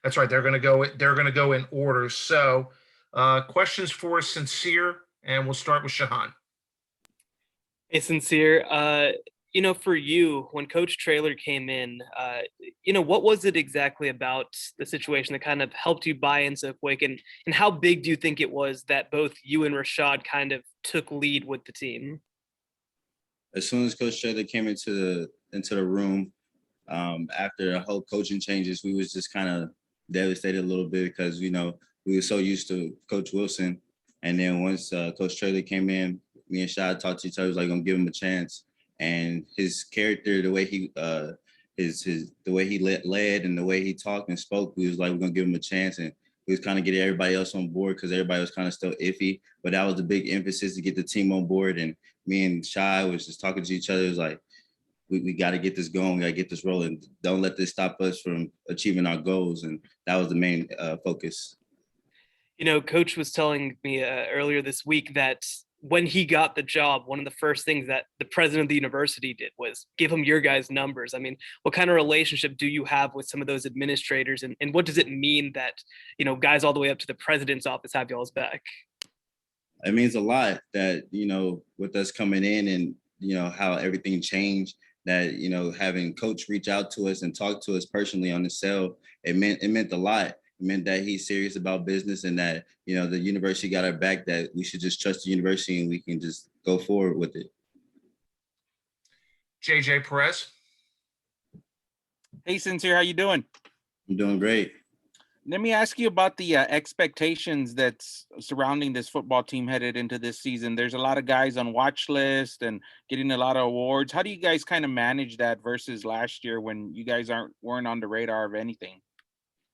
That's right. They're going to go. They're going to go in order. So, questions for Sincere, and we'll start with Shahan. Hey, Sincere. For you, when Coach Traylor came in, what was it exactly about the situation that kind of helped you buy in so quick? And how big do you think it was that both you and Rashad kind of took lead with the team? As soon as Coach Traylor came into the room, after the whole coaching changes, we was just kind of devastated a little bit because, we were so used to Coach Wilson. And then once Coach Traylor came in, me and Shad talked to each other, like, I'm gonna give him a chance. And his character, the way he the way he led and the way he talked and spoke, we was like, we're gonna give him a chance. And we was kind of getting everybody else on board because everybody was kind of still iffy. But that was the big emphasis, to get the team on board. And me and Shai was just talking to each other. It was like, we got to get this going. We got to get this rolling. Don't let this stop us from achieving our goals. And that was the main focus. Coach was telling me earlier this week that when he got the job, one of the first things that the president of the university did was give him your guys' numbers. I mean, what kind of relationship do you have with some of those administrators? And what does it mean that, guys all the way up to the president's office have y'all's back? It means a lot that, with us coming in and, how everything changed, that, having Coach reach out to us and talk to us personally on the cell, it meant a lot. It meant that he's serious about business and that, the university got our back, that we should just trust the university and we can just go forward with it. JJ Perez. Hey, Sincere, how you doing? I'm doing great. Let me ask you about the expectations that's surrounding this football team headed into this season. There's a lot of guys on watch list and getting a lot of awards. How do you guys kind of manage that versus last year when you guys weren't on the radar of anything?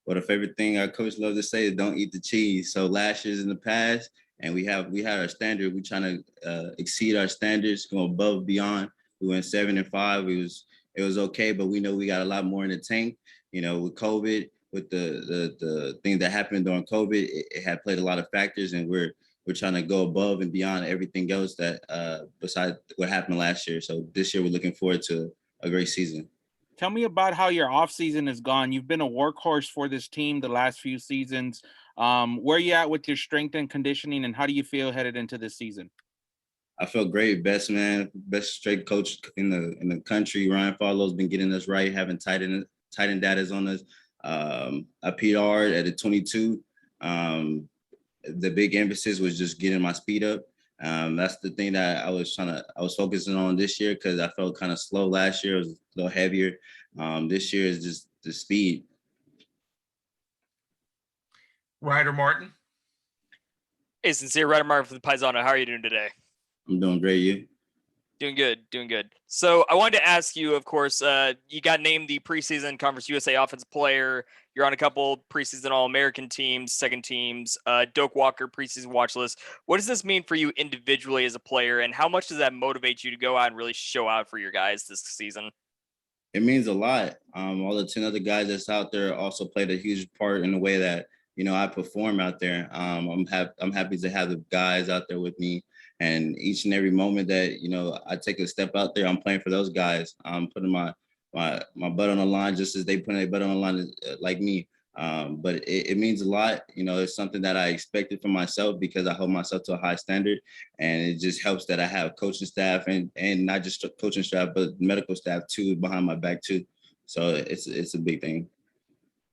Well, the favorite thing our coach loves to say is don't eat the cheese. So last year's in the past, and we had our standard. We're trying to exceed our standards, go above and beyond. We went 7-5. It was okay, but we know we got a lot more in the tank. With COVID, with the thing that happened during COVID, it had played a lot of factors, and we're trying to go above and beyond everything else that besides what happened last year. So this year we're looking forward to a great season. Tell me about how your offseason has gone. You've been a workhorse for this team the last few seasons. Where are you at with your strength and conditioning, and how do you feel headed into this season? I feel great. Best strength coach in the country. Ryan Farlow's been getting us right, having tight end datas on us. I PR'd at a 22. The big emphasis was just getting my speed up. That's the thing that I was focusing on this year, because I felt kind of slow last year. It was a little heavier. This year is just the speed. Ryder Martin. Hey, Sincere, Ryder Martin from the Paisano. How are you doing today? I'm doing great. You? Doing good. So I wanted to ask you, of course, you got named the preseason Conference USA Offensive Player. You're on a couple preseason All-American teams, second teams, Doak Walker preseason watch list. What does this mean for you individually as a player, and how much does that motivate you to go out and really show out for your guys this season? It means a lot. All the 10 other guys that's out there also played a huge part in the way that, I perform out there. I'm happy to have the guys out there with me. And each and every moment that, I take a step out there, I'm playing for those guys. I'm putting my butt on the line just as they put their butt on the line like me. But it means a lot. It's something that I expected from myself because I hold myself to a high standard. And it just helps that I have coaching staff and not just coaching staff, but medical staff too, behind my back too. So it's a big thing.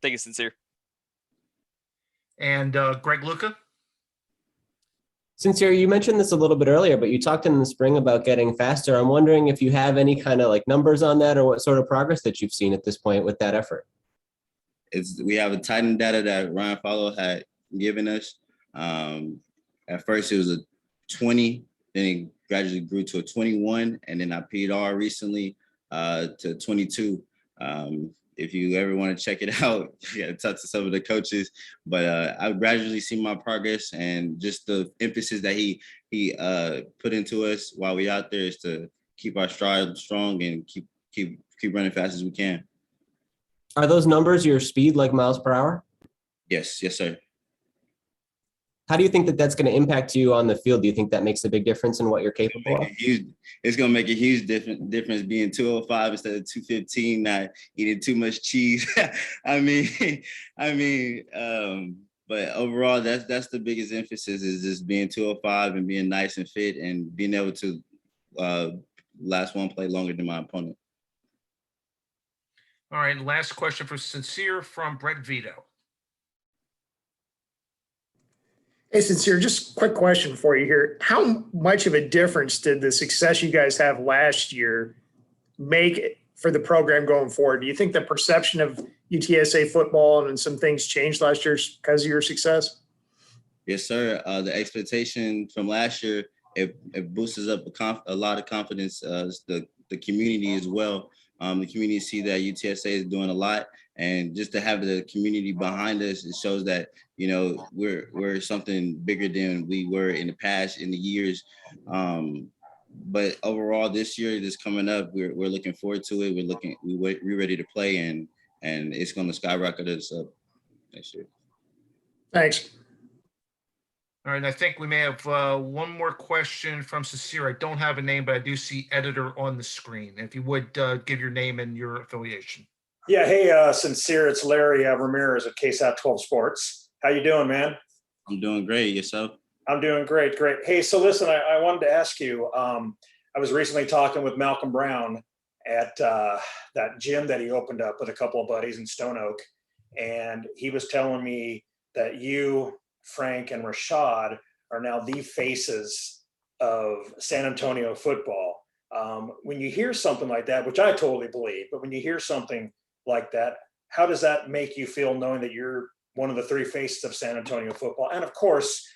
Thank you, Sincere. And Greg Luca. Sincere, you mentioned this a little bit earlier, but you talked in the spring about getting faster. I'm wondering if you have any kind of numbers on that, or what sort of progress that you've seen at this point with that effort. We have a tight end data that Ryan Follow had given us. At first it was a 20, then it gradually grew to a 21, and then I PR recently to 22. If you ever want to check it out, you got to talk to some of the coaches. But I gradually see my progress, and just the emphasis that he put into us while we out there is to keep our stride strong and keep running fast as we can. Are those numbers your speed, like miles per hour? Yes, sir. How do you think that that's going to impact you on the field? Do you think that makes a big difference in what you're capable of? It's gonna make a huge difference being 205 instead of 215, not eating too much cheese. I mean, but overall, that's the biggest emphasis is just being 205 and being nice and fit and being able to last one play longer than my opponent. All right, last question for Sincere from Brett Vito. Hey, Sincere, just a quick question for you here. How much of a difference did the success you guys have last year make for the program going forward? Do you think the perception of UTSA football and some things changed last year because of your success? Yes, sir. The expectation from last year, it boosts up a lot of confidence. The community as well. The community see that UTSA is doing a lot, and just to have the community behind us, it shows that we're something bigger than we were in the past in the years. But overall, this year, this coming up, we're looking forward to it. We're ready to play, and it's going to skyrocket us up next year. Thanks. All right, I think we may have one more question from Sincere. I don't have a name, but I do see editor on the screen. If you would give your name and your affiliation. Yeah, hey, Sincere, it's Larry Ramirez at KSAT 12 Sports. How you doing, man? I'm doing great. Yourself? I'm doing great. Hey, so listen, I wanted to ask you, I was recently talking with Malcolm Brown at that gym that he opened up with a couple of buddies in Stone Oak, and he was telling me that you, Frank, and Rashad are now the faces of San Antonio football. When you hear something like that, which I totally believe, but when you hear something like that, how does that make you feel knowing that you're one of the three faces of San Antonio football? And of course,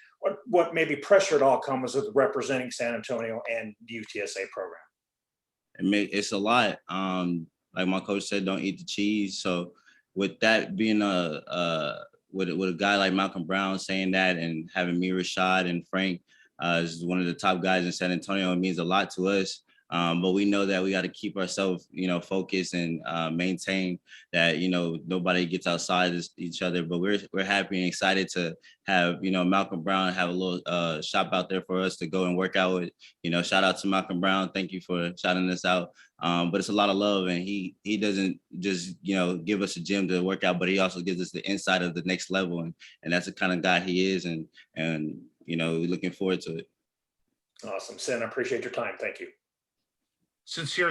what maybe pressure it all comes with representing San Antonio and the UTSA program? It's a lot. Like my coach said, don't eat the cheese. So with that being with a guy like Malcolm Brown saying that, and having me, Rashad, and Frank is one of the top guys in San Antonio, it means a lot to us. But we know that we got to keep ourselves, focused and maintain that, nobody gets outside each other. But we're happy and excited to have, Malcolm Brown have a little shop out there for us to go and work out with. Shout out to Malcolm Brown. Thank you for shouting us out. But it's a lot of love, and he doesn't just, give us a gym to work out, but he also gives us the insight of the next level. And that's the kind of guy he is. And we're looking forward to it. Awesome. Sin, I appreciate your time. Thank you. Sincere,